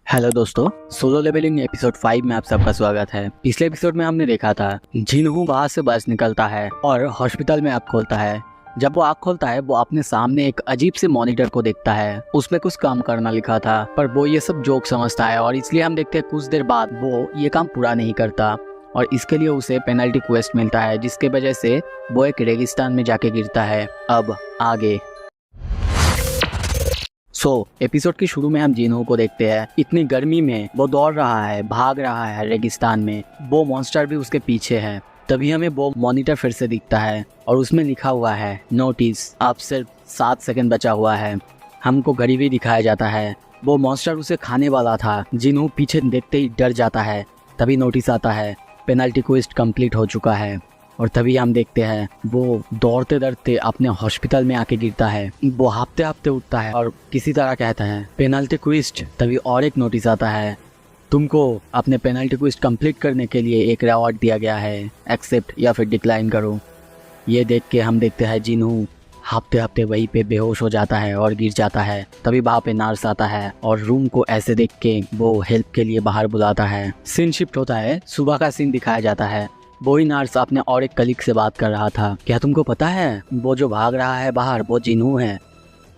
Hello दोस्तों, solo levelling episode 5 में आप सबका स्वागत है। पिछले एपिसोड में हमने देखा था जिनहू वहां से बस निकलता है और हॉस्पिटल में आँख खोलता है। जब वो आँख खोलता है वो अपने सामने एक अजीब से मॉनिटर को देखता है। उसमें कुछ काम करना लिखा था पर वो ये सब जोक समझता है और इसलिए हम देखते हैं कुछ देर बाद वो ये काम पूरा नहीं करता और इसके लिए उसे पेनल्टी क्वेस्ट मिलता है, जिसके वजह से वो एक रेगिस्तान में जाके गिरता है। अब आगे एपिसोड के शुरू में हम जिनहू को देखते हैं। इतनी गर्मी में वो दौड़ रहा है, भाग रहा है रेगिस्तान में। वो मॉन्स्टर भी उसके पीछे है। तभी हमें वो मॉनिटर फिर से दिखता है और उसमें लिखा हुआ है नोटिस, अब सिर्फ 7 सेकंड बचा हुआ है। हमको घड़ी भी दिखाया जाता है। वो मॉन्स्टर उसे खाने वाला था। जिनहू पीछे देखते ही डर जाता है। तभी नोटिस आता है पेनल्टी क्वेस्ट कंप्लीट हो चुका है और तभी हम देखते हैं वो दौड़ते दौड़ते अपने हॉस्पिटल में आके गिरता है। वो हाफते हाफते उठता है और किसी तरह कहता है पेनल्टी क्विस्ट। तभी और एक नोटिस आता है, तुमको अपने पेनल्टी क्विस्ट कंप्लीट करने के लिए एक रिवॉर्ड दिया गया है, एक्सेप्ट या फिर डिक्लाइन करो। ये देख के हम देखते हैं जिनहू हाफते हाफते वहीं पे बेहोश हो जाता है और गिर जाता है। तभी वहाँ पे नर्स आता है और रूम को ऐसे देख के वो हेल्प के लिए बाहर बुलाता है। सीन शिफ्ट होता है, सुबह का सीन दिखाया जाता है। वो ही नर्स अपने और एक कलीग से बात कर रहा था। क्या तुमको पता है वो जो भाग रहा है बाहर वो जिनहू है?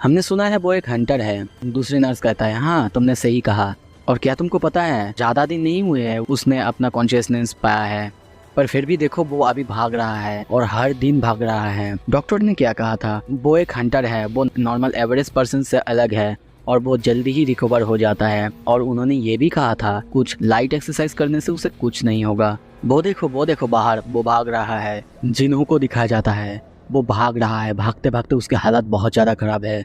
हमने सुना है वो एक हंटर है। दूसरी नर्स कहता है हाँ तुमने सही कहा। और क्या तुमको पता है ज्यादा दिन नहीं हुए हैं उसने अपना कॉन्शियसनेस पाया है, पर फिर भी देखो वो अभी भाग रहा है और हर दिन भाग रहा है। डॉक्टर ने क्या कहा था, वो एक हंटर है, वो नॉर्मल एवरेज पर्सन से अलग है और वो जल्दी ही रिकवर हो जाता है। और उन्होंने ये भी कहा था कुछ लाइट एक्सरसाइज करने से उसे कुछ नहीं होगा। वो देखो बाहर वो भाग रहा है। जिनहू को दिखाया जाता है वो भाग रहा है। भागते भागते उसकी हालत बहुत ज़्यादा खराब है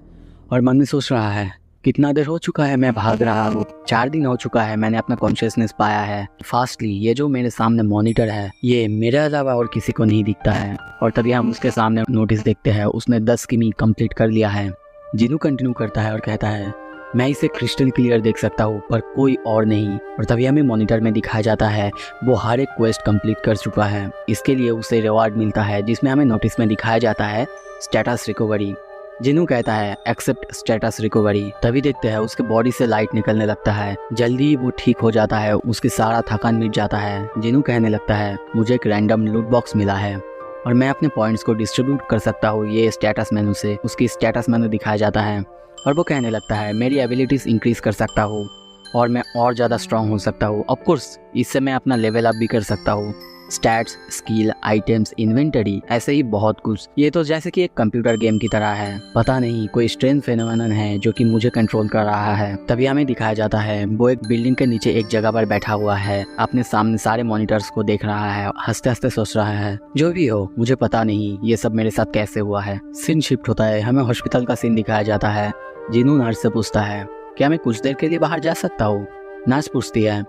और मन में सोच रहा है कितना देर हो चुका है मैं भाग रहा हूँ। 4 दिन हो चुका है मैंने अपना कॉन्शियसनेस पाया है फास्टली। ये जो मेरे सामने मॉनिटर है ये मेरे अलावा और किसी को नहीं दिखता है। और तभी हम उसके सामने नोटिस देखते हैं उसने 10 किमी कंप्लीट कर लिया है। जिनहू कंटिन्यू करता है और कहता है मैं इसे क्रिस्टल क्लियर देख सकता हूँ पर कोई और नहीं। और तभी हमें मॉनिटर में दिखाया जाता है वो हर एक क्वेस्ट कंप्लीट कर चुका है। इसके लिए उसे रिवॉर्ड मिलता है जिसमें हमें नोटिस में दिखाया जाता है स्टेटस रिकवरी। जिनहू कहता है एक्सेप्ट स्टेटस रिकवरी। तभी देखते हैं उसके बॉडी से लाइट निकलने लगता है। जल्दी ही वो ठीक हो जाता है, उसकी सारा थकान मिट जाता है। जिनहू कहने लगता है मुझे एक रैंडम लूट बॉक्स मिला है और मैं अपने पॉइंट्स को डिस्ट्रीब्यूट कर सकता हूँ ये स्टेटस मेनू से। उसकी स्टेटस मेनू दिखाया जाता है और वो कहने लगता है मेरी एबिलिटीज इंक्रीज कर सकता हूँ और मैं और ज़्यादा स्ट्रांग हो सकता हूँ। ऑफ कोर्स इससे मैं अपना लेवल अप भी कर सकता हूँ। स्टैट्स, स्किल, आइटम्स, इन्वेंटरी, ऐसे ही बहुत कुछ। ये तो जैसे कि एक कंप्यूटर गेम की तरह है। पता नहीं कोई स्ट्रेंज फेनोमेनन है जो कि मुझे कंट्रोल कर रहा है। तभी हमें दिखाया जाता है वो एक बिल्डिंग के नीचे एक जगह पर बैठा हुआ है, अपने सामने सारे मॉनिटर्स को देख रहा है, हंसते हंसते सोच रहा है जो भी हो मुझे पता नहीं ये सब मेरे साथ कैसे हुआ है। सीन शिफ्ट होता है, हमें हॉस्पिटल का सीन दिखाया जाता है। जिनहू नर्स से पूछता है क्या मैं कुछ देर के लिए बाहर जा सकता हूँ? नर्स पूछती है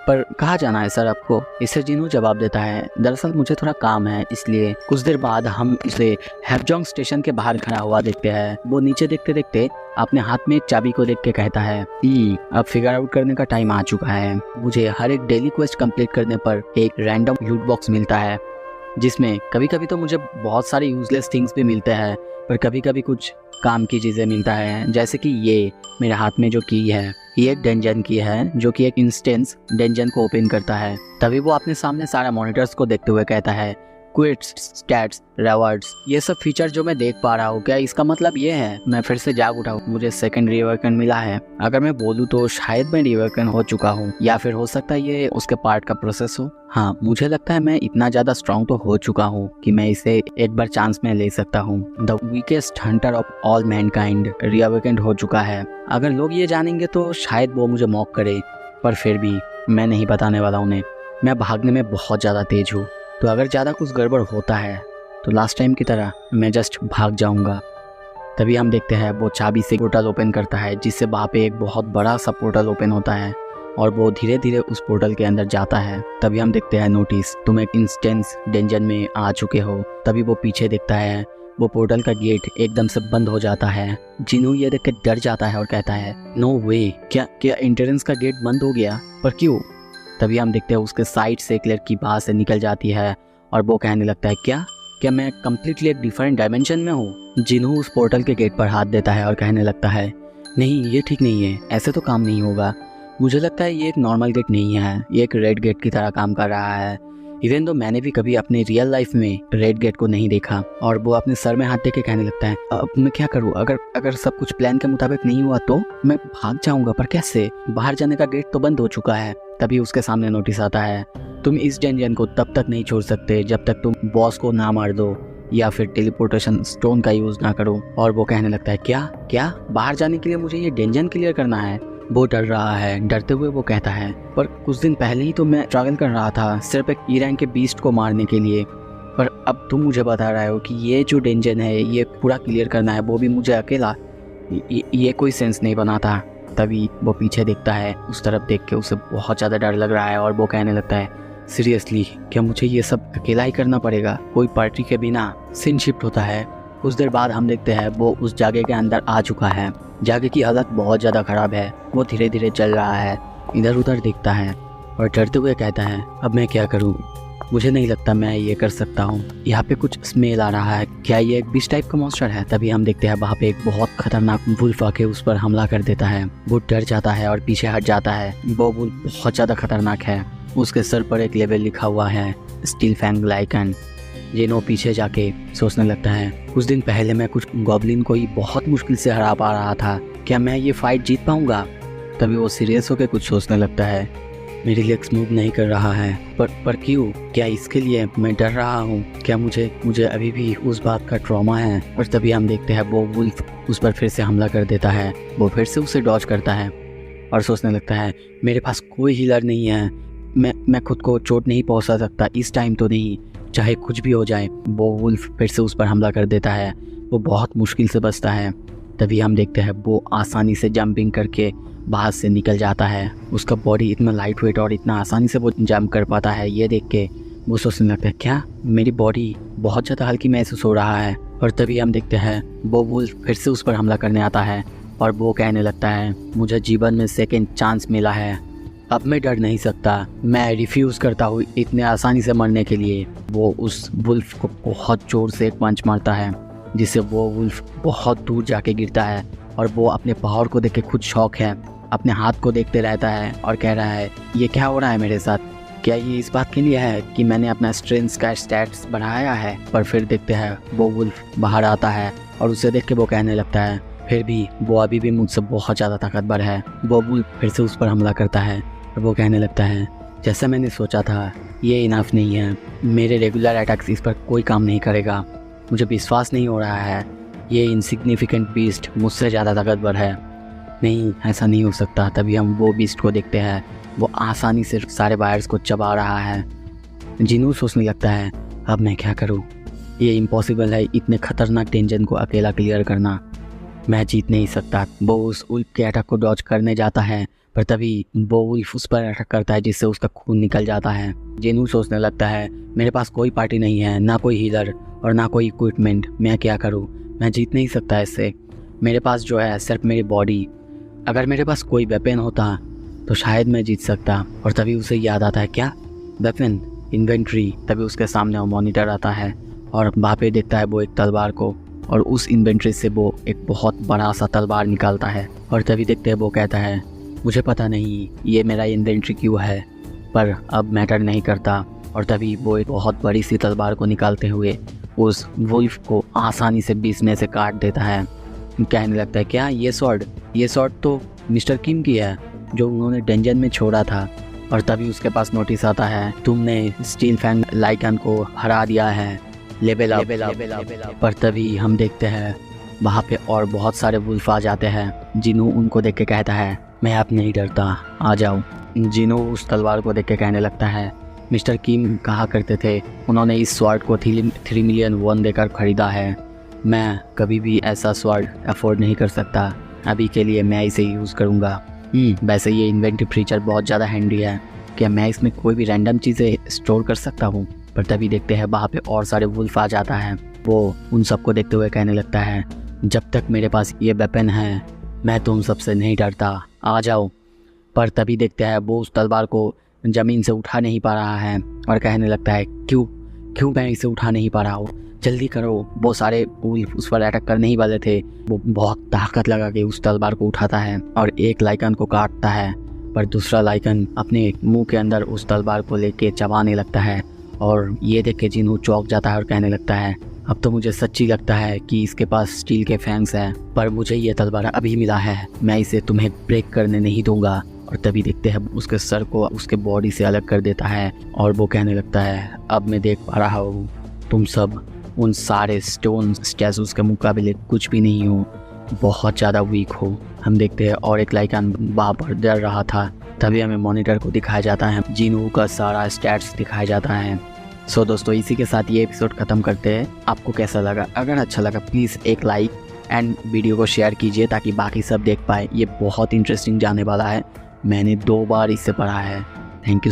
पर कहाँ जाना है सर आपको? इससे जिनहू जवाब देता है दरअसल मुझे थोड़ा काम है इसलिए। कुछ देर बाद हम उसे हैपजोंग स्टेशन के बाहर खड़ा हुआ देखते हैं। वो नीचे देखते देखते अपने हाथ में एक चाबी को देख के कहता है अब फिगर आउट करने का टाइम आ चुका है। मुझे हर एक डेली क्वेस्ट कंप्लीट करने पर एक रैंडम लूट बॉक्स मिलता है जिसमें कभी कभी तो मुझे बहुत सारे यूजलेस थिंग्स भी मिलते हैं पर कभी कभी कुछ काम की चीज़ें मिलता है। जैसे कि ये मेरे हाथ में जो की है ये एक डंजन की है जो कि एक इंस्टेंस डंजन को ओपन करता है। तभी वो अपने सामने सारा मॉनिटर्स को देखते हुए कहता है क्विट्स, स्टैट्स, रिवॉर्ड्स, ये सब फीचर जो मैं देख पा रहा हूँ क्या इसका मतलब ये है मैं फिर से जाग उठा हूँ, मुझे सेकंड रिवर्कन मिला है? अगर मैं बोलूँ तो शायद मैं रिवर्कन हो चुका हूँ या फिर हो सकता है ये उसके पार्ट का प्रोसेस हो। हाँ मुझे लगता है मैं इतना ज़्यादा स्ट्रॉन्ग तो हो चुका हूँ कि मैं इसे एक बार चांस में ले सकता हूँ। The weakest hunter of all mankind reawakened हो चुका है। अगर लोग ये जानेंगे तो शायद वो मुझे मॉक करे, पर फिर भी मैं नहीं बताने वाला उन्हें। मैं भागने में बहुत ज़्यादा तेज हूँ, तो अगर ज़्यादा कुछ गड़बड़ होता है तो लास्ट टाइम की तरह मैं जस्ट भाग जाऊंगा। तभी हम देखते हैं वो चाबी से पोर्टल ओपन करता है जिससे वहाँ पे एक बहुत बड़ा सा पोर्टल ओपन होता है और वो धीरे धीरे उस पोर्टल के अंदर जाता है। तभी हम देखते हैं नोटिस तुम एक इंस्टेंस डेंजन में आ चुके हो। तभी वो पीछे देखता है वो पोर्टल का गेट एकदम से बंद हो जाता है। जिनहू ये देख के डर जाता है और कहता है नो वे, क्या एंट्रेंस का गेट बंद हो गया? पर क्यों? तभी हम देखते हैं उसके साइड से एक लड़की बाहर से निकल जाती है और वो कहने लगता है क्या मैं कम्प्लीटली एक डिफरेंट डायमेंशन में हूँ? जिनहू उस पोर्टल के गेट पर हाथ देता है और कहने लगता है नहीं ये ठीक नहीं है, ऐसे तो काम नहीं होगा। मुझे लगता है ये एक नॉर्मल गेट नहीं है, ये एक रेड गेट की तरह काम कर रहा है। इवन तो मैंने भी कभी अपने रियल लाइफ में रेड गेट को नहीं देखा। और वो अपने सर में हाथ दे के कहने लगता है, अब मैं क्या करूँ, अगर सब कुछ प्लान के मुताबिक नहीं हुआ तो मैं भाग जाऊंगा, पर कैसे, बाहर जाने का गेट तो बंद हो चुका है। तभी उसके सामने नोटिस आता है, तुम इस डेंजन को तब तक नहीं छोड़ सकते जब तक तुम बॉस को ना मार दो या फिर टेलीपोर्टेशन स्टोन का यूज ना करो। और वो कहने लगता है, क्या बाहर जाने के लिए मुझे ये डेंजन क्लियर करना है। वो डर रहा है, डरते हुए वो कहता है, पर कुछ दिन पहले ही तो मैं ट्रैवल कर रहा था सिर्फ एक ई रैंक के बीस्ट को मारने के लिए, पर अब तुम मुझे बता रहे हो कि ये जो डेंजन है ये पूरा क्लियर करना है, वो भी मुझे अकेला। ये कोई सेंस नहीं बना था। तभी वो पीछे देखता है, उस तरफ देख के उसे बहुत ज़्यादा डर लग रहा है और वो कहने लगता है, सीरियसली क्या मुझे ये सब अकेला ही करना पड़ेगा, कोई पार्टी के बिना। सीन शिफ्ट होता है। कुछ देर बाद हम देखते हैं वो उस जगह के अंदर आ चुका है। जगह की हालत बहुत ज़्यादा ख़राब है। वो धीरे धीरे चल रहा है, इधर उधर देखता है और डरते हुए कहता है, अब मैं क्या करूं, मुझे नहीं लगता मैं ये कर सकता हूं। यहाँ पे कुछ स्मेल आ रहा है, क्या ये एक बीस्ट टाइप का मॉन्स्टर है। तभी हम देखते हैं वहाँ पे एक बहुत खतरनाक वुल्फ आके उस पर हमला कर देता है। वो डर जाता है और पीछे हट जाता है। वो वुल्फ बहुत ज़्यादा खतरनाक है। उसके सर पर एक लेवल लिखा हुआ है, स्टील फैंग लाइकन। जेनो पीछे जाके सोचने लगता है, कुछ दिन पहले मैं कुछ गॉब्लिन को ही बहुत मुश्किल से हरा पा रहा था, क्या मैं ये फाइट जीत पाऊंगा। तभी वो सीरियस होकर कुछ सोचने लगता है, मेरी लेग्स मूव नहीं कर रहा है, पर क्यों, क्या इसके लिए मैं डर रहा हूँ, क्या मुझे अभी भी उस बात का ट्रॉमा है। और तभी हम देखते हैं वो वुल्फ उस पर फिर से हमला कर देता है। वो फिर से उसे डॉज करता है और सोचने लगता है, मेरे पास कोई हीलर नहीं है, मैं खुद को चोट नहीं पहुँचा सकता इस टाइम तो नहीं, चाहे कुछ भी हो जाए। वो वुल्फ फिर से उस पर हमला कर देता है। वो बहुत मुश्किल से बचता है। तभी हम देखते हैं वो आसानी से जंपिंग करके बाहर से निकल जाता है। उसका बॉडी इतना लाइट वेट और इतना आसानी से वो जंप कर पाता है, ये देख के वो सोचने लगता है, क्या मेरी बॉडी बहुत ज़्यादा हल्की महसूस हो रहा है। और तभी हम देखते हैं वो वुल्फ फिर से उस पर हमला करने आता है और वो कहने लगता है, मुझे जीवन में सेकेंड चांस मिला है, अब मैं डर नहीं सकता, मैं रिफ्यूज़ करता हूँ इतने आसानी से मरने के लिए। वो उस वुल्फ को बहुत ज़ोर से एक पंच मारता है, जिससे वो वुल्फ बहुत दूर जाके गिरता है। और वो अपने पावर को देख के खुद शॉक है, अपने हाथ को देखते रहता है और कह रहा है, ये क्या हो रहा है मेरे साथ, क्या ये इस बात के लिए है कि मैंने अपना स्ट्रेंथ का स्टैट्स बढ़ाया है। पर फिर देखते हैं वो वुल्फ बाहर आता है और उसे देख के वो कहने लगता है, फिर भी वो अभी भी मुझसे बहुत ज़्यादा ताकतवर है। वो वुल्फ फिर से उस पर हमला करता है और वो कहने लगता है, जैसा मैंने सोचा था ये इनफ नहीं है, मेरे रेगुलर अटैक्स इस पर कोई काम नहीं करेगा, मुझे विश्वास नहीं हो रहा है, ये इनसिग्निफिकेंट बीस्ट मुझसे ज़्यादा ताकतवर है, नहीं ऐसा नहीं हो सकता। तभी हम वो बीस्ट को देखते हैं, वो आसानी से सारे वायर्स को चबा रहा है। जिनू सोचने लगता है, अब मैं क्या करूं, ये इम्पॉसिबल है इतने खतरनाक डेंजन को अकेला क्लियर करना, मैं जीत नहीं सकता। वो उस उल्फ के अटैक को डॉज करने जाता है, पर तभी वो उल्फ उस पर अटैक करता है जिससे उसका खून निकल जाता है। जेनू सोचने लगता है, मेरे पास कोई पार्टी नहीं है, ना कोई हीलर और ना कोई इक्विपमेंट, मैं क्या करूं, मैं जीत नहीं सकता इससे। मेरे पास जो है सिर्फ मेरी बॉडी, अगर मेरे पास कोई वेपन होता तो शायद मैं जीत सकता। और तभी उसे याद आता है, क्या वेपन, इन्वेंट्री। तभी उसके सामने वो मॉनिटर आता है और वहाँ पे देखता है वो एक तलवार को, और उस इन्वेंट्री से वो एक बहुत बड़ा सा तलवार निकालता है। और तभी देखते हैं वो कहता है, मुझे पता नहीं ये मेरा इन्वेंट्री क्यों है, पर अब मैटर नहीं करता। और तभी वो एक बहुत बड़ी सी तलवार को निकालते हुए उस वुल्फ को आसानी से बीच में से काट देता है। कहने लगता है, क्या ये स्वॉर्ड तो मिस्टर किम की है जो उन्होंने डेंजन में छोड़ा था। और तभी उसके पास नोटिस आता है, तुमने स्टील फैंग लाइकन को हरा दिया है, लेवल अप। पर तभी हम देखते हैं वहाँ पे और बहुत सारे वुल्फ आ जाते हैं। जिनू उनको देख के कहता है, मैं अब नहीं डरता, आ जाओ। जिनू उस तलवार को देख के कहने लगता है, मिस्टर किम कहा करते थे उन्होंने इस स्वॉर्ड को 3 मिलियन वॉन देकर ख़रीदा है, मैं कभी भी ऐसा स्वॉर्ड अफोर्ड नहीं कर सकता, अभी के लिए मैं इसे यूज़ करूँगा। वैसे ये इन्वेंटरी फीचर बहुत ज़्यादा हैंडी है, क्या मैं इसमें कोई भी रैंडम चीज़ें स्टोर कर सकता हूँ। पर तभी देखते हैं वहाँ पे और सारे वुल्फ आ जाता है। वो उन सबको देखते हुए कहने लगता है, जब तक मेरे पास ये वेपन है मैं तुम सबसे नहीं डरता, आ जाओ। पर तभी देखते हैं वो उस तलवार को ज़मीन से उठा नहीं पा रहा है और कहने लगता है, क्यों मैं इसे उठा नहीं पा रहा हूँ, जल्दी करो। वो सारे वुल्फ उस पर अटैक करने ही वाले थे। वो बहुत ताकत लगा के उस तलवार को उठाता है और एक लाइकन को काटता है। पर दूसरा लाइकन अपने मुंह के अंदर उस तलवार को लेके चबाने लगता है और ये देख के जिन्हू चौंक जाता है और कहने लगता है अब तो मुझे सच्ची लगता है कि इसके पास स्टील के फैंग्स हैं, पर मुझे ये तलवार अभी मिला है, मैं इसे तुम्हें ब्रेक करने नहीं दूंगा। और तभी देखते हैं उसके सर को उसके बॉडी से अलग कर देता है और वो कहने लगता है अब मैं देख पा रहा हूँ तुम सब उन सारे स्टोन स्टैचूज के मुकाबले कुछ भी नहीं हो, बहुत ज़्यादा वीक हो। हम देखते हैं और एक लाइकन वहाँ पर डर रहा था। तभी हमें मॉनिटर को दिखाया जाता है, जिन्हू का सारा स्टैट्स दिखाया जाता है। सो दोस्तों इसी के साथ ये एपिसोड ख़त्म करते हैं। आपको कैसा लगा? अगर अच्छा लगा प्लीज़ एक लाइक एंड वीडियो को शेयर कीजिए ताकि बाकी सब देख पाए। ये बहुत इंटरेस्टिंग जाने वाला है, मैंने 2 बार इसे पढ़ा है। Thank you.